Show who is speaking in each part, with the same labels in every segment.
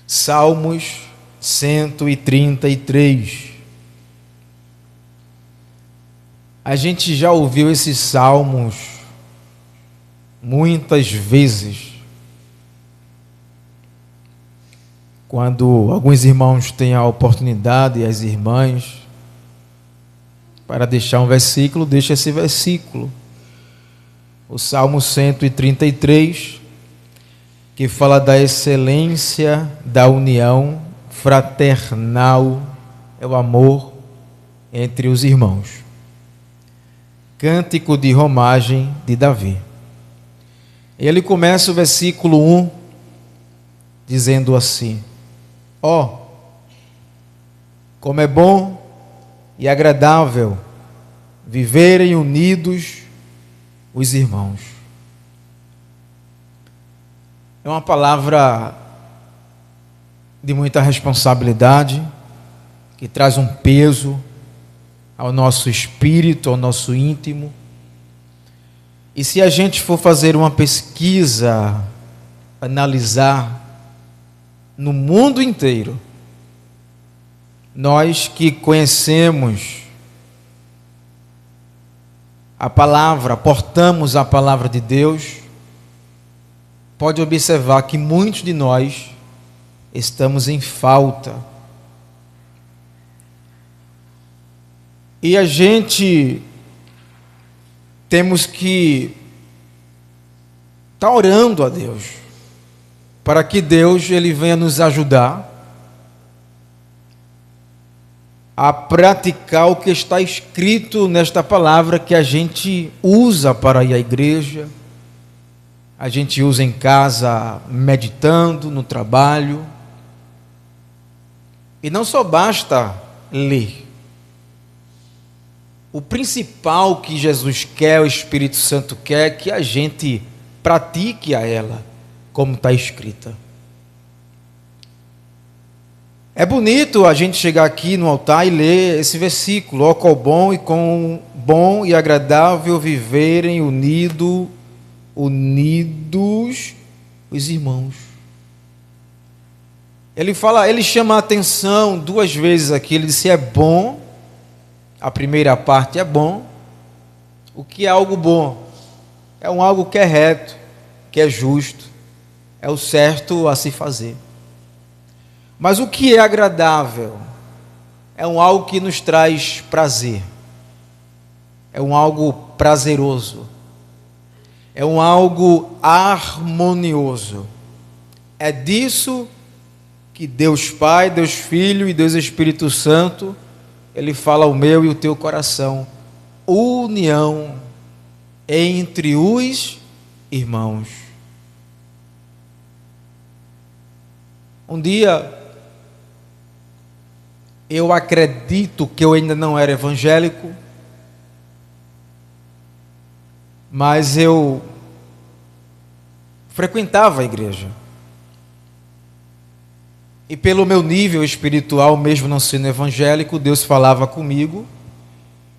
Speaker 1: Salmos 133. A gente já ouviu esses salmos muitas vezes. Quando alguns irmãos têm a oportunidade, e as irmãs, para deixar um versículo, deixa esse versículo. O Salmo 133, que fala da excelência da união fraternal, é o amor entre os irmãos. Cântico de romagem de Davi. Ele começa o versículo 1 dizendo assim: ó, como é bom e agradável viverem unidos os irmãos. É uma palavra de muita responsabilidade, que traz um peso ao nosso espírito, ao nosso íntimo. E se a gente for fazer uma pesquisa, analisar no mundo inteiro, nós que conhecemos a palavra, portamos a palavra de Deus, pode observar que muitos de nós estamos em falta. E a gente temos que estar orando a Deus, para que Deus ele venha nos ajudar a praticar o que está escrito nesta palavra que a gente usa para ir à igreja, a gente usa em casa, meditando, no trabalho. E não só basta ler. O principal que Jesus quer, o Espírito Santo quer, é que a gente pratique a ela, como está escrita. É bonito a gente chegar aqui no altar e ler esse versículo: ó, quão bom e agradável viverem unidos os irmãos. Ele chama a atenção duas vezes aqui. Ele disse: é bom. A primeira parte é bom. O que é algo bom? É algo que é reto, que é justo, é o certo a se fazer. Mas o que é agradável? É algo que nos traz prazer, é algo prazeroso, é algo harmonioso. É disso que Deus Pai, Deus Filho e Deus Espírito Santo, ele fala o meu e o teu coração: união entre os irmãos. Um dia, eu acredito que eu ainda não era evangélico, mas eu frequentava a igreja. E pelo meu nível espiritual, mesmo não sendo evangélico, Deus falava comigo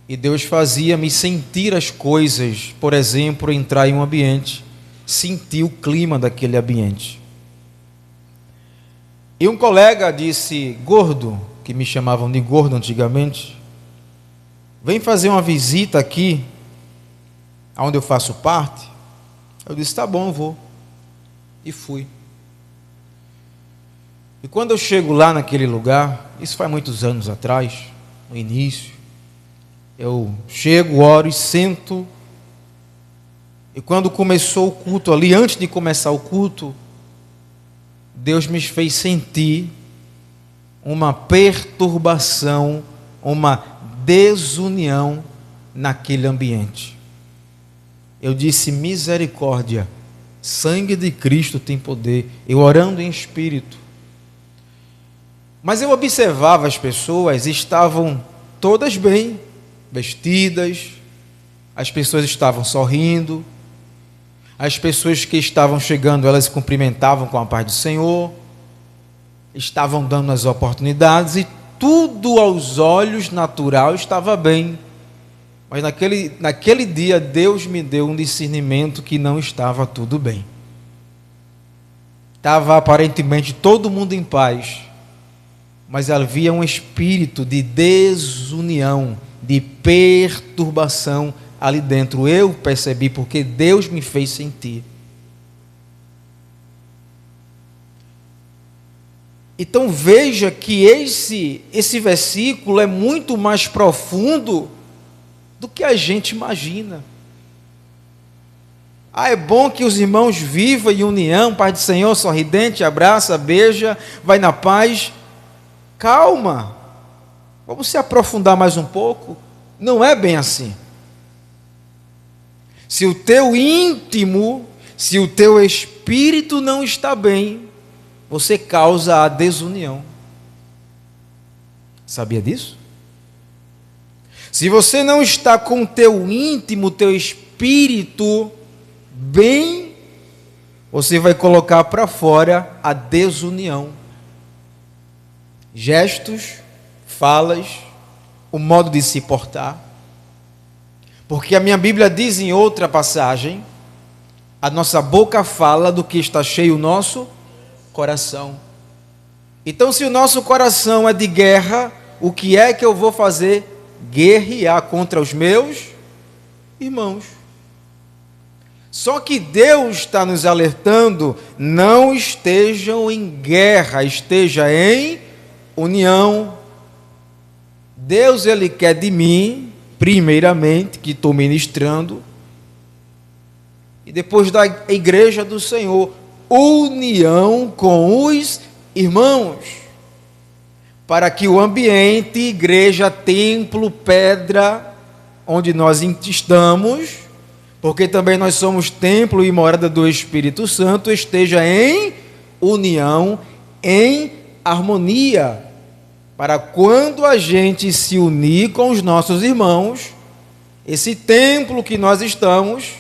Speaker 1: e Deus fazia-me sentir as coisas. Por exemplo, entrar em um ambiente, sentir o clima daquele ambiente. E um colega disse: gordo, que me chamavam de gordo antigamente, vem fazer uma visita aqui, onde eu faço parte. Eu disse: tá bom, eu vou. E fui. E quando eu chego lá naquele lugar, isso faz muitos anos atrás, no início, eu chego, oro e sento. E quando começou o culto ali, antes de começar o culto, Deus me fez sentir uma perturbação, uma desunião naquele ambiente. Eu disse: misericórdia, sangue de Cristo tem poder. Eu orando em espírito. Mas eu observava as pessoas, estavam todas bem vestidas, as pessoas estavam sorrindo, as pessoas que estavam chegando, elas cumprimentavam com a paz do Senhor, estavam dando as oportunidades e tudo aos olhos natural estava bem. Mas naquele dia Deus me deu um discernimento que não estava tudo bem. Estava aparentemente todo mundo em paz, mas havia um espírito de desunião, de perturbação ali dentro. Eu percebi porque Deus me fez sentir. Então veja que esse versículo é muito mais profundo do que a gente imagina. É bom que os irmãos vivam em união, Pai do Senhor, sorridente, abraça, beija, vai na paz. Calma, vamos se aprofundar mais um pouco. Não é bem assim. Se o teu íntimo, se o teu espírito não está bem, você causa a desunião. Sabia disso? Se você não está com o teu íntimo, o teu espírito bem, você vai colocar para fora a desunião. Gestos, falas, o modo de se portar. Porque a minha Bíblia diz em outra passagem, a nossa boca fala do que está cheio o nosso coração. Então, se o nosso coração é de guerra, o que é que eu vou fazer? Guerrear contra os meus irmãos. Só que Deus está nos alertando, não estejam em guerra, esteja em união. Deus, Ele quer de mim, primeiramente, que estou ministrando, e depois da igreja do Senhor, união com os irmãos, para que o ambiente, igreja, templo, pedra, onde nós estamos, porque também nós somos templo e morada do Espírito Santo, esteja em união, em harmonia, para quando a gente se unir com os nossos irmãos, esse templo que nós estamos,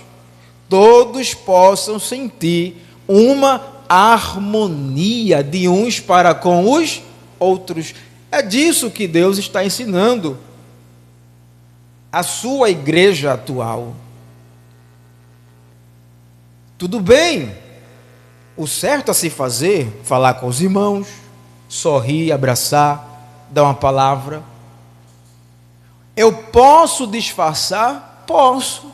Speaker 1: todos possam sentir uma harmonia de uns para com os outros. É disso que Deus está ensinando a sua igreja atual. Tudo bem, o certo a se fazer, falar com os irmãos, sorrir, abraçar, dar uma palavra. Eu posso disfarçar? Posso.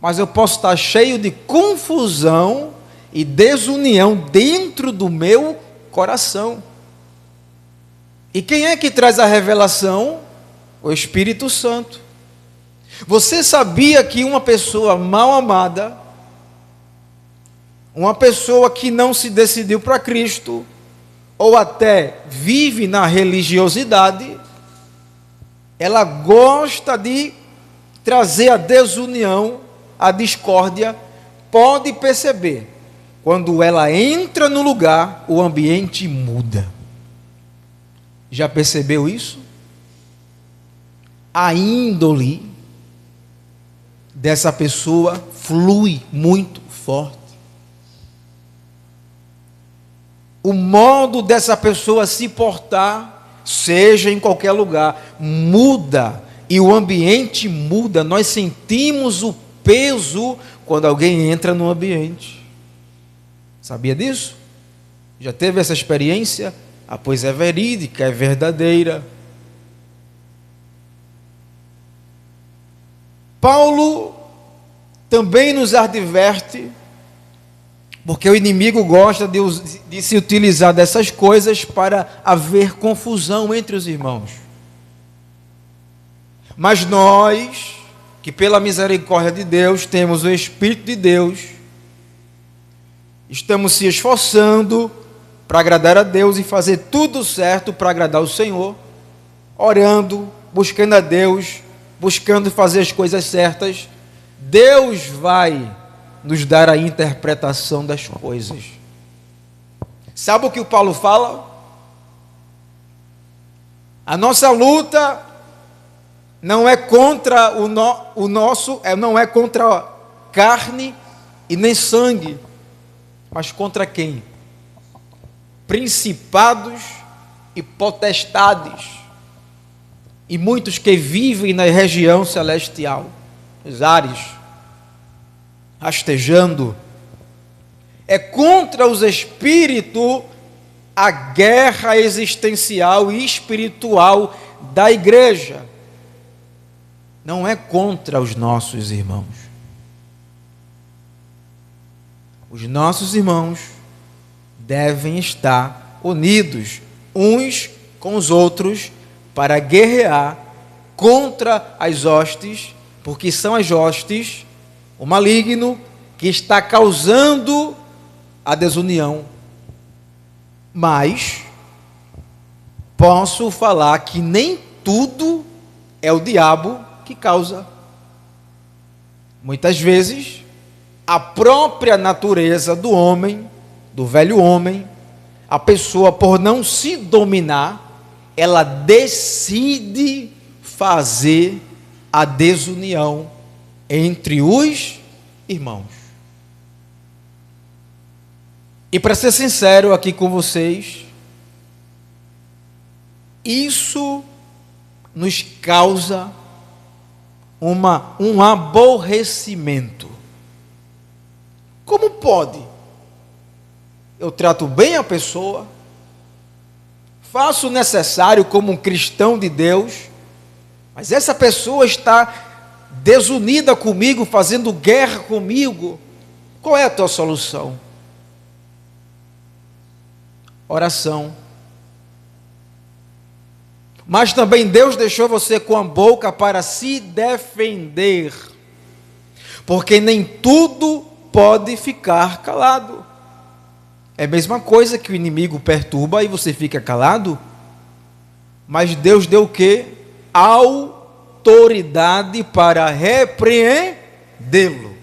Speaker 1: Mas eu posso estar cheio de confusão e desunião dentro do meu coração. E quem é que traz a revelação? O Espírito Santo. Você sabia que uma pessoa mal amada, uma pessoa que não se decidiu para Cristo, ou até vive na religiosidade, ela gosta de trazer a desunião, a discórdia? Pode perceber, quando ela entra no lugar, o ambiente muda. Já percebeu isso? A índole dessa pessoa flui muito forte. O modo dessa pessoa se portar, seja em qualquer lugar, muda, e o ambiente muda. Nós sentimos o peso quando alguém entra no ambiente. Sabia disso? Já teve essa experiência? Pois é verídica, é verdadeira. Paulo também nos adverte, porque o inimigo gosta de se utilizar dessas coisas para haver confusão entre os irmãos. Mas nós, que pela misericórdia de Deus, temos o Espírito de Deus, estamos se esforçando para agradar a Deus e fazer tudo certo para agradar o Senhor, orando, buscando a Deus, buscando fazer as coisas certas. Deus vai nos dar a interpretação das coisas. Sabe o que o Paulo fala? A nossa luta não é contra não é contra carne e nem sangue, mas contra quem? Principados e potestades, e muitos que vivem na região celestial, nos ares, rastejando. É contra os espíritos a guerra existencial e espiritual da igreja. Não é contra os nossos irmãos. Os nossos irmãos devem estar unidos uns com os outros para guerrear contra as hostes, porque são as hostes, o maligno, que está causando a desunião. Mas posso falar que nem tudo é o diabo que causa. Muitas vezes, a própria natureza do homem, do velho homem, a pessoa, por não se dominar, ela decide fazer a desunião entre os irmãos. E para ser sincero aqui com vocês, isso nos causa um aborrecimento. Como pode? Eu trato bem a pessoa, faço o necessário como um cristão de Deus, mas essa pessoa está desunida comigo, fazendo guerra comigo. Qual é a tua solução? Oração. Mas também Deus deixou você com a boca para se defender, porque nem tudo pode ficar calado. É a mesma coisa que o inimigo perturba e você fica calado, mas Deus deu o quê? Autoridade para repreendê-lo.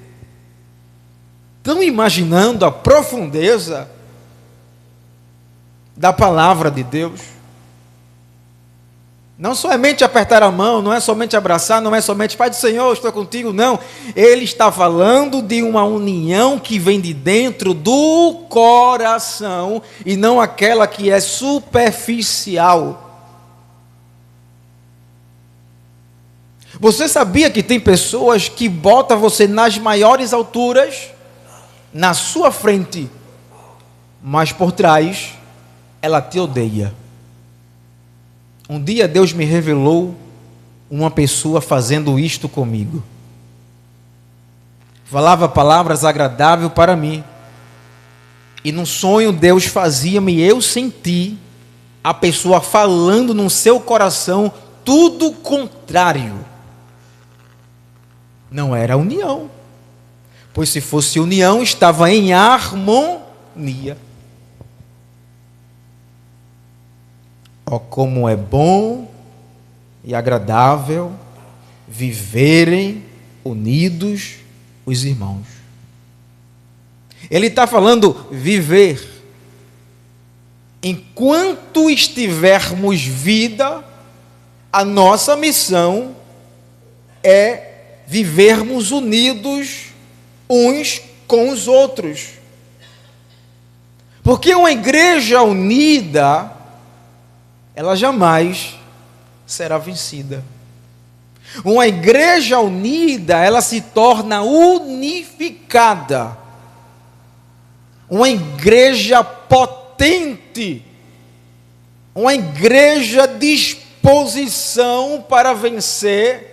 Speaker 1: Estão imaginando a profundeza da palavra de Deus? Não somente apertar a mão, não é somente abraçar, não é somente Pai do Senhor, estou contigo, não. Ele está falando de uma união que vem de dentro do coração e não aquela que é superficial. Você sabia que tem pessoas que botam você nas maiores alturas, na sua frente, mas por trás ela te odeia? Um dia Deus me revelou uma pessoa fazendo isto comigo. Falava palavras agradáveis para mim. E num sonho Deus fazia-me eu sentir a pessoa falando no seu coração tudo contrário. Não era união. Pois se fosse união, estava em harmonia. Oh, como é bom e agradável viverem unidos os irmãos. Ele está falando viver. Enquanto estivermos vida, a nossa missão é vivermos unidos uns com os outros. Porque uma igreja unida, ela jamais será vencida. Uma igreja unida, ela se torna unificada. Uma igreja potente. Uma igreja de disposição para vencer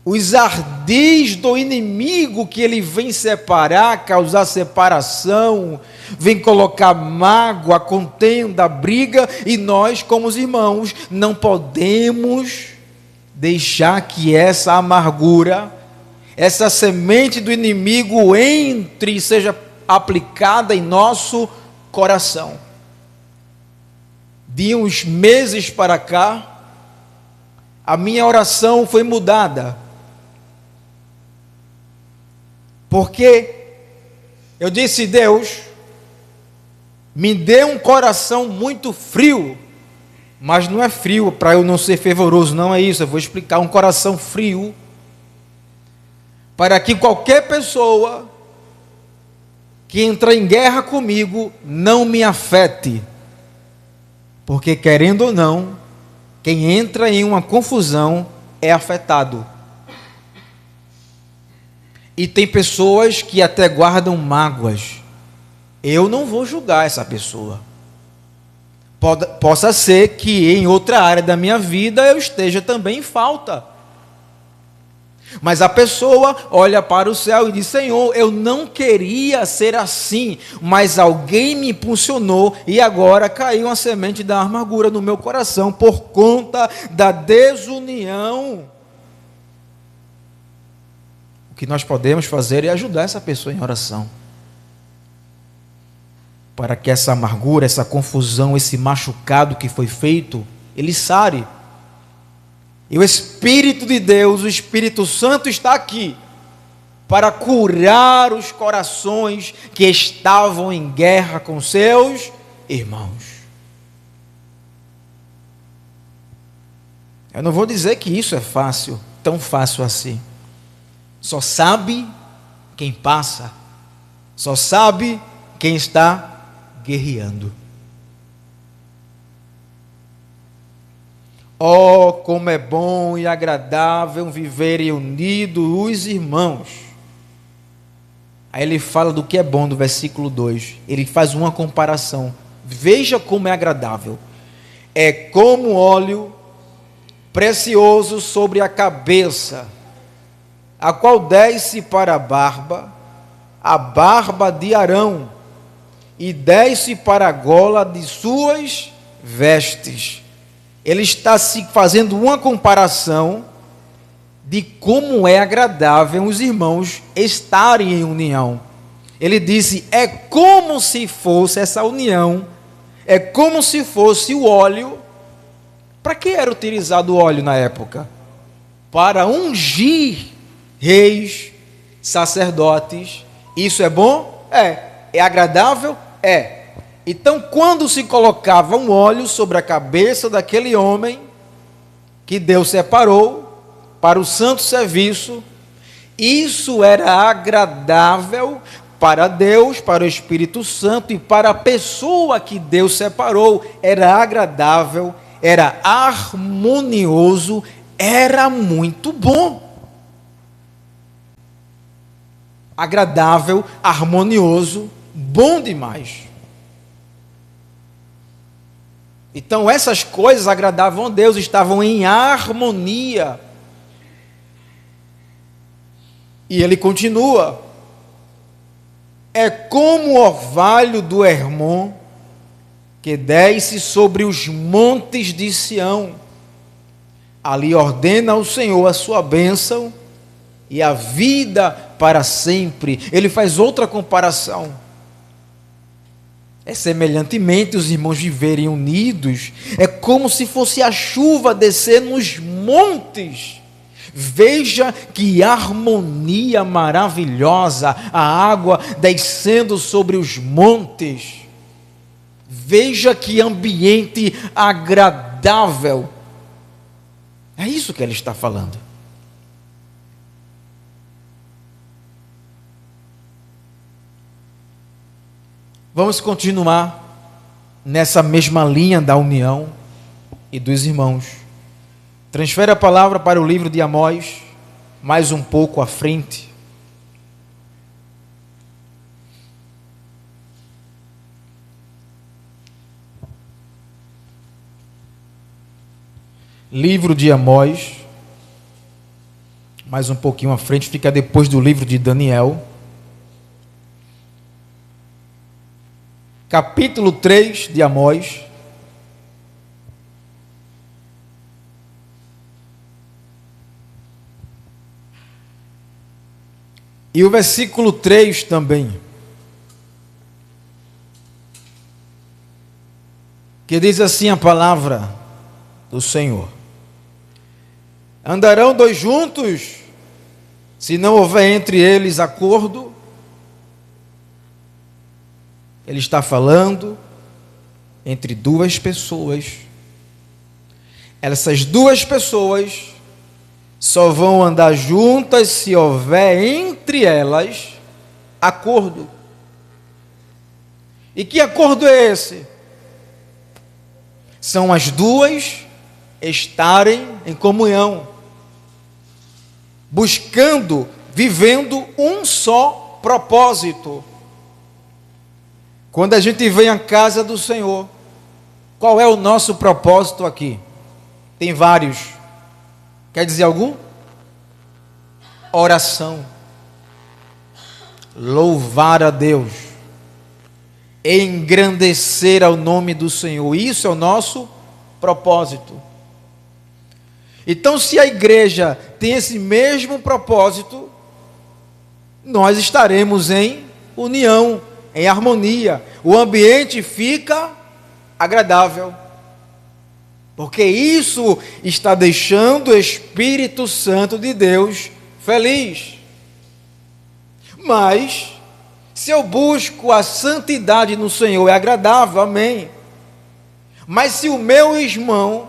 Speaker 1: os ardis do inimigo que ele vem separar, causar separação, vem colocar mágoa, contenda, briga, e nós, como os irmãos, não podemos deixar que essa amargura, essa semente do inimigo entre e seja aplicada em nosso coração. De uns meses para cá, a minha oração foi mudada. Porque eu disse: Deus, me dê um coração muito frio, mas não é frio para eu não ser fervoroso, não é isso, eu vou explicar. Um coração frio, para que qualquer pessoa que entra em guerra comigo não me afete, porque querendo ou não, quem entra em uma confusão é afetado. E tem pessoas que até guardam mágoas. Eu não vou julgar essa pessoa. Possa ser que em outra área da minha vida eu esteja também em falta. Mas a pessoa olha para o céu e diz: Senhor, eu não queria ser assim, mas alguém me impulsionou e agora caiu uma semente da amargura no meu coração por conta da desunião. O que nós podemos fazer é ajudar essa pessoa em oração, para que essa amargura, essa confusão, esse machucado que foi feito, ele sare. E o Espírito de Deus, o Espírito Santo está aqui para curar os corações que estavam em guerra com seus irmãos. Eu não vou dizer que isso é fácil, tão fácil assim. Só sabe quem passa, só sabe quem está guerreando. Oh, como é bom e agradável viverem unidos os irmãos. Aí ele fala do que é bom do versículo 2. Ele faz uma comparação. Veja como é agradável. É como óleo precioso sobre a cabeça, a qual desce para a barba de Arão, e desce para a gola de suas vestes. Ele está se fazendo uma comparação de como é agradável os irmãos estarem em união. Ele disse: é como se fosse essa união, é como se fosse o óleo. Para que era utilizado o óleo na época? Para ungir reis, sacerdotes. Isso é bom? É agradável? É. Então, quando se colocava um óleo sobre a cabeça daquele homem que Deus separou para o santo serviço, isso era agradável para Deus, para o Espírito Santo e para a pessoa que Deus separou. Era agradável, era harmonioso, era muito bom. Agradável, harmonioso, bom demais. Então essas coisas agradavam a Deus, estavam em harmonia. E ele continua: é como o orvalho do Hermon, que desce sobre os montes de Sião. Ali ordena o Senhor a sua bênção e a vida para sempre. Ele faz outra comparação. É semelhantemente os irmãos viverem unidos. É como se fosse a chuva descer nos montes. Veja que harmonia maravilhosa, a água descendo sobre os montes. Veja que ambiente agradável. É isso que ele está falando. Vamos continuar nessa mesma linha da união e dos irmãos. Transfere a palavra para o livro de Amós, mais um pouco à frente. Livro de Amós, mais um pouquinho à frente, fica depois do livro de Daniel. Capítulo 3 de Amós. E o versículo 3 também, que diz assim a palavra do Senhor: andarão dois juntos, se não houver entre eles acordo. Ele está falando entre duas pessoas. Essas duas pessoas só vão andar juntas se houver entre elas acordo. E que acordo é esse? São as duas estarem em comunhão, buscando vivendo um só propósito. Quando a gente vem à casa do Senhor, qual é o nosso propósito aqui? Tem vários. Quer dizer algum? Oração. Louvar a Deus. Engrandecer ao nome do Senhor. Isso é o nosso propósito. Então, se a igreja tem esse mesmo propósito, nós estaremos em união, em harmonia. O ambiente fica agradável. Porque isso está deixando o Espírito Santo de Deus feliz. Mas, se eu busco a santidade no Senhor, é agradável, amém. Mas se o meu irmão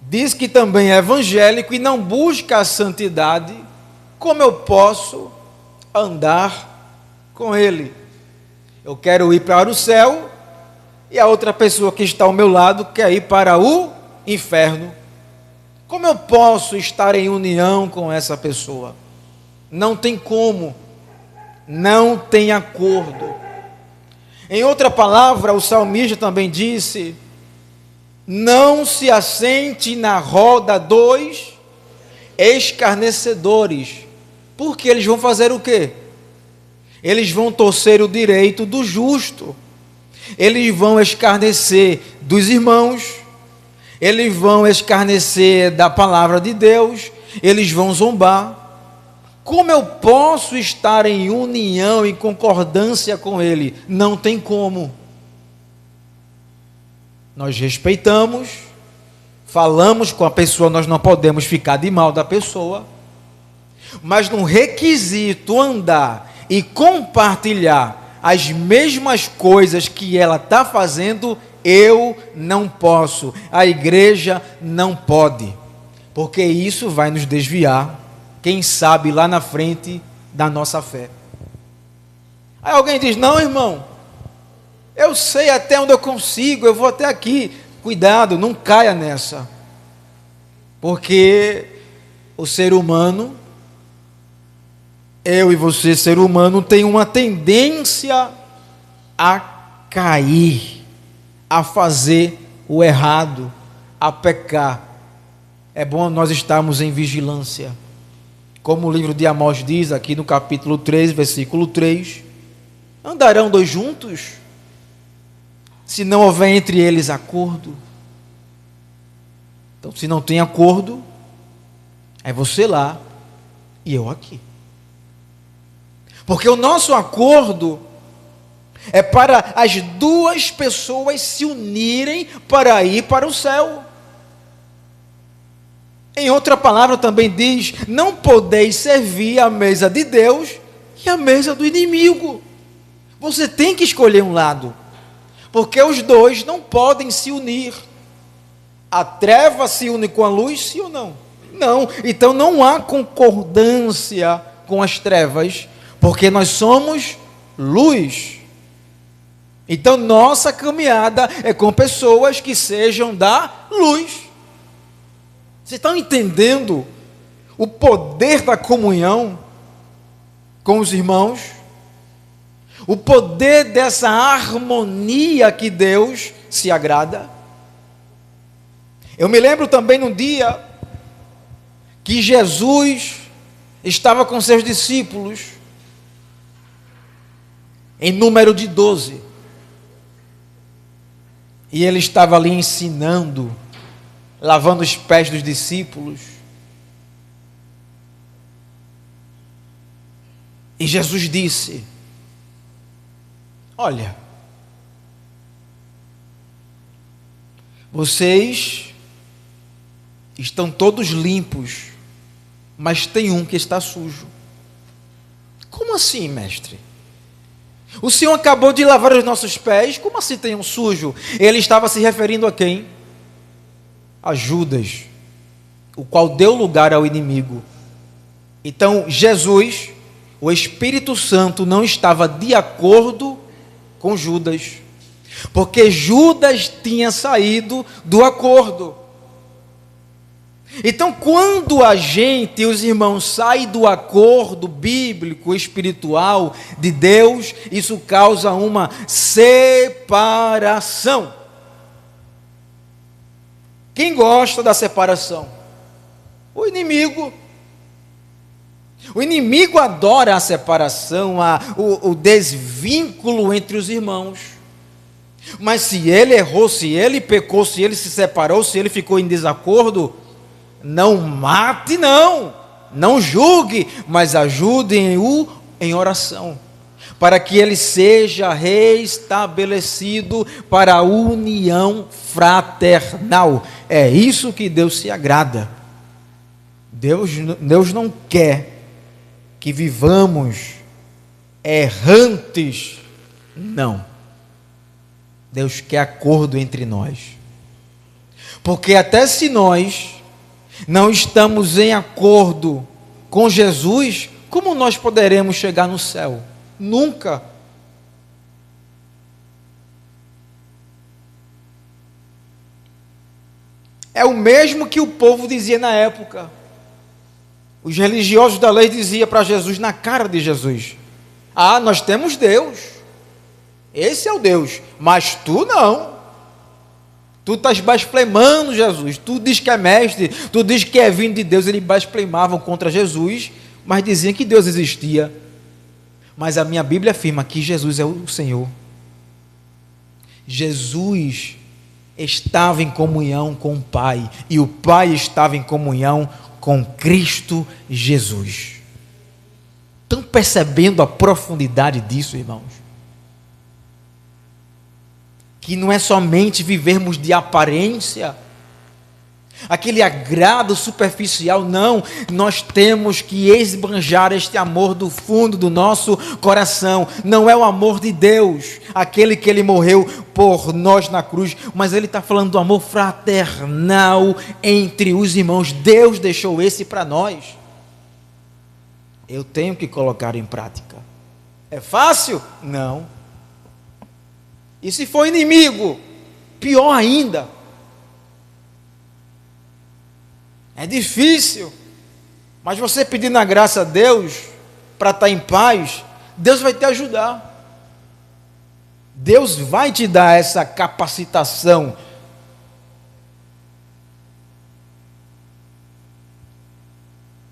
Speaker 1: diz que também é evangélico e não busca a santidade, como eu posso andar com ele? Eu quero ir para o céu e a outra pessoa que está ao meu lado quer ir para o inferno. Como eu posso estar em união com essa pessoa? Não tem como, não tem acordo. Em outra palavra, o salmista também disse: não se assente na roda dos escarnecedores, porque eles vão fazer o quê? Eles vão torcer o direito do justo, eles vão escarnecer dos irmãos, eles vão escarnecer da palavra de Deus, eles vão zombar. Como eu posso estar em união, em concordância com ele? Não tem como. Nós respeitamos, falamos com a pessoa, nós não podemos ficar de mal da pessoa, mas no requisito andar e compartilhar as mesmas coisas que ela está fazendo, eu não posso, a igreja não pode, porque isso vai nos desviar, quem sabe lá na frente, da nossa fé. Aí alguém diz: não, irmão, eu sei até onde eu consigo, eu vou até aqui. Cuidado, não caia nessa, porque o ser humano, eu e você, ser humano, tem uma tendência a cair, a fazer o errado, a pecar. É bom nós estarmos em vigilância. Como o livro de Amós diz aqui no capítulo 3, versículo 3, andarão dois juntos, se não houver entre eles acordo? Então, se não tem acordo, é você lá e eu aqui. Porque o nosso acordo é para as duas pessoas se unirem para ir para o céu. Em outra palavra também diz: não podeis servir a mesa de Deus e a mesa do inimigo. Você tem que escolher um lado, porque os dois não podem se unir. A treva se une com a luz, sim ou não? Não, então não há concordância com as trevas, porque nós somos luz. Então nossa caminhada é com pessoas que sejam da luz. Vocês estão entendendo o poder da comunhão com os irmãos? O poder dessa harmonia que Deus se agrada? Eu me lembro também num dia que Jesus estava com seus discípulos, em número de 12, e ele estava ali ensinando, lavando os pés dos discípulos. E Jesus disse: olha, vocês estão todos limpos, mas tem um que está sujo. Como assim, mestre? O Senhor acabou de lavar os nossos pés, como assim tem um sujo? Ele estava se referindo a quem? A Judas, o qual deu lugar ao inimigo. Então Jesus, o Espírito Santo, não estava de acordo com Judas, porque Judas tinha saído do acordo. Então, quando a gente, os irmãos, saem do acordo bíblico, espiritual de Deus, isso causa uma separação. Quem gosta da separação? O inimigo. O inimigo adora a separação, o desvínculo entre os irmãos. Mas se ele errou, se ele pecou, se ele se separou, se ele ficou em desacordo, não mate, não julgue, mas ajude-o em oração, para que ele seja restabelecido para a união fraternal. É isso que Deus se agrada. Deus não quer que vivamos errantes, não. Deus quer acordo entre nós, porque até se nós não estamos em acordo com Jesus, como nós poderemos chegar no céu? Nunca. É o mesmo que o povo dizia na época. Os religiosos da lei diziam para Jesus, na cara de Jesus: ah, nós temos Deus, esse é o Deus, mas tu não. Tu estás blasfemando, Jesus. Tu diz que é mestre, tu diz que é vindo de Deus. Eles blasfemavam contra Jesus, mas diziam que Deus existia. Mas a minha Bíblia afirma que Jesus é o Senhor. Jesus estava em comunhão com o Pai, e o Pai estava em comunhão com Cristo Jesus. Estão percebendo a profundidade disso, irmãos? Que não é somente vivermos de aparência, aquele agrado superficial, não. Nós temos que esbanjar este amor do fundo do nosso coração. Não é o amor de Deus, aquele que Ele morreu por nós na cruz, mas Ele está falando do amor fraternal entre os irmãos. Deus deixou esse para nós. Eu tenho que colocar em prática. É fácil? Não. E se for inimigo, pior ainda. É difícil, mas você pedindo a graça a Deus para estar em paz, Deus vai te ajudar. Deus vai te dar essa capacitação.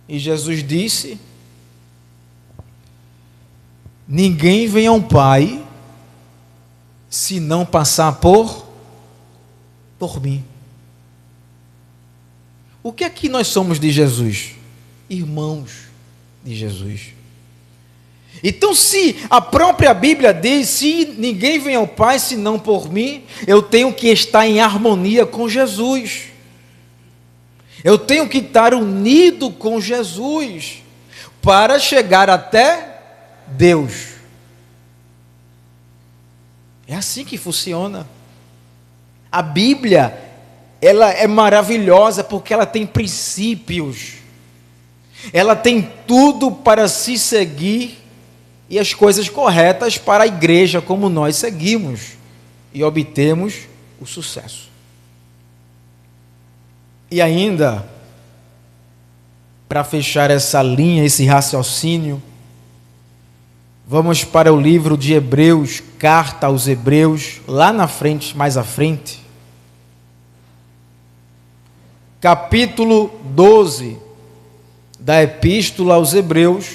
Speaker 1: E Jesus disse: ninguém vem ao Pai se não passar por mim. O que é que nós somos de Jesus? Irmãos de Jesus. Então, se a própria Bíblia diz, se ninguém vem ao Pai senão por mim, eu tenho que estar em harmonia com Jesus. Eu tenho que estar unido com Jesus para chegar até Deus. É assim que funciona. A Bíblia, ela é maravilhosa porque ela tem princípios. Ela tem tudo para se seguir e as coisas corretas para a igreja como nós seguimos e obtemos o sucesso. E ainda, para fechar essa linha, esse raciocínio, vamos para o livro de Hebreus, carta aos Hebreus, lá na frente, mais à frente. Capítulo 12 da Epístola aos Hebreus,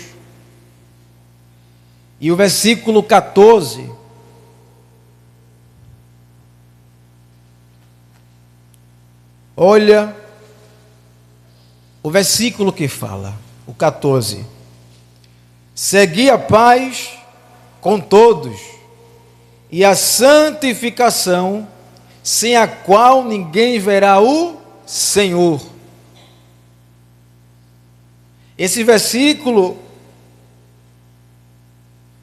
Speaker 1: e o versículo 14. Olha o versículo que fala, o 14. Segui a paz com todos e a santificação, sem a qual ninguém verá o Senhor. Esse versículo,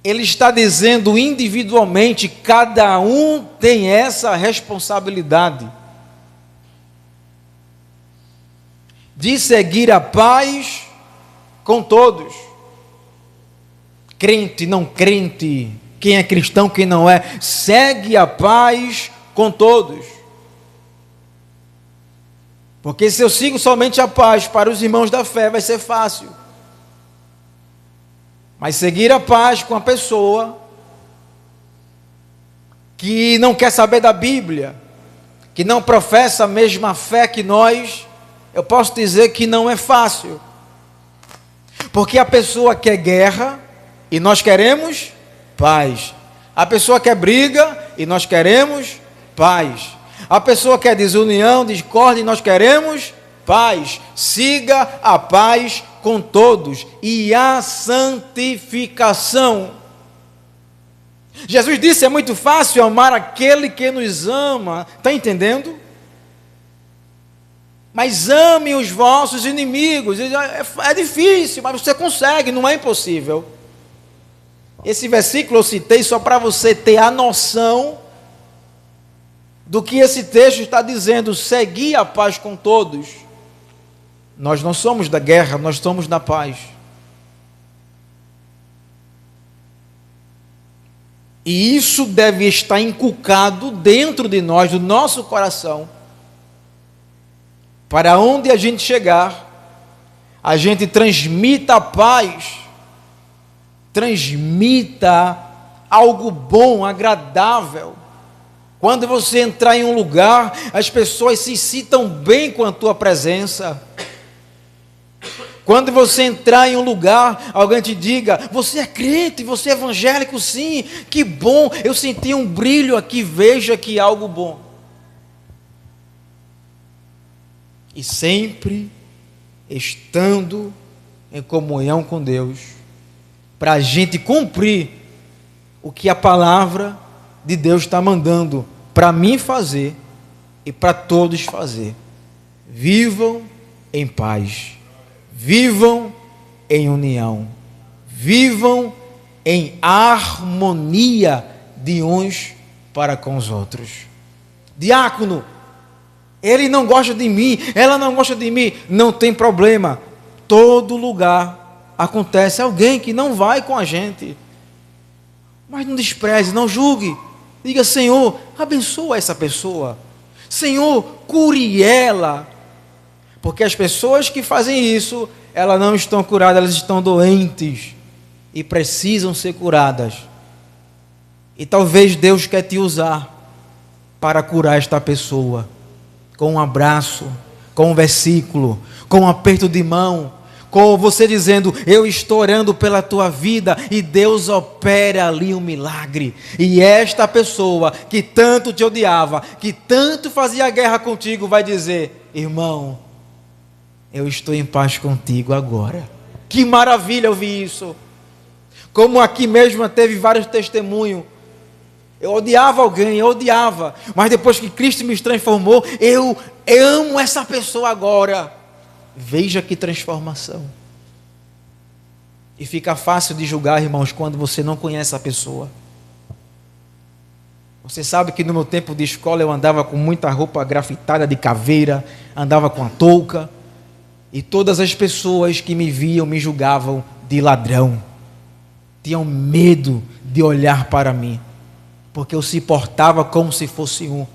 Speaker 1: ele está dizendo individualmente, cada um tem essa responsabilidade de seguir a paz com todos. Crente, não crente, quem é cristão, quem não é, segue a paz com todos. Porque se eu sigo somente a paz para os irmãos da fé, vai ser fácil. Mas seguir a paz com a pessoa que não quer saber da Bíblia, que não professa a mesma fé que nós, eu posso dizer que não é fácil. Porque a pessoa quer guerra e nós queremos paz. A pessoa quer briga e nós queremos paz. A pessoa quer desunião, discórdia e nós queremos paz. Siga a paz com todos e a santificação. Jesus disse: é muito fácil amar aquele que nos ama. Está entendendo? Mas ame os vossos inimigos. É difícil, mas você consegue, não é impossível. Esse versículo eu citei só para você ter a noção do que esse texto está dizendo. Seguir a paz com todos. Nós não somos da guerra, nós somos da paz. E isso deve estar inculcado dentro de nós, do nosso coração, para onde a gente chegar, a gente transmita a paz, transmita algo bom, agradável. Quando você entrar em um lugar, as pessoas se sintam bem com a tua presença. Quando você entrar em um lugar, alguém te diga: você é crente, você é evangélico, sim, que bom, eu senti um brilho aqui, veja que algo bom. E sempre estando em comunhão com Deus, para a gente cumprir o que a palavra de Deus está mandando para mim fazer e para todos fazer. Vivam em paz, vivam em união, vivam em harmonia de uns para com os outros. Diácono, ele não gosta de mim, ela não gosta de mim, não tem problema. Todo lugar acontece alguém que não vai com a gente. Mas não despreze, não julgue. Diga: Senhor, abençoa essa pessoa. Senhor, cure ela. Porque as pessoas que fazem isso, elas não estão curadas, elas estão doentes e precisam ser curadas. E talvez Deus quer te usar para curar esta pessoa, com um abraço, com um versículo, com um aperto de mão, com você dizendo: eu estou orando pela tua vida, e Deus opera ali um milagre. E esta pessoa que tanto te odiava, que tanto fazia guerra contigo, vai dizer: irmão, eu estou em paz contigo agora. Que maravilha ouvir isso. Como aqui mesmo teve vários testemunhos. Eu odiava alguém, eu odiava, mas depois que Cristo me transformou, eu amo essa pessoa agora. Veja que transformação. E fica fácil de julgar, irmãos, quando você não conhece a pessoa. Você sabe que no meu tempo de escola eu andava com muita roupa grafitada de caveira, andava com a touca, e todas as pessoas que me viam me julgavam de ladrão. Tinham medo de olhar para mim, porque eu se portava como se fosse um.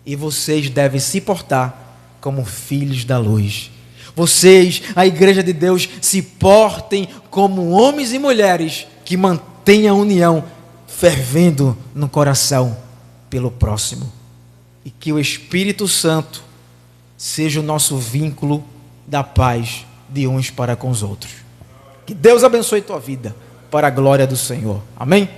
Speaker 1: E vocês devem se portar como filhos da luz. Vocês, a igreja de Deus, se portem como homens e mulheres que mantenham a união fervendo no coração pelo próximo. E que o Espírito Santo seja o nosso vínculo da paz de uns para com os outros. Que Deus abençoe tua vida para a glória do Senhor. Amém?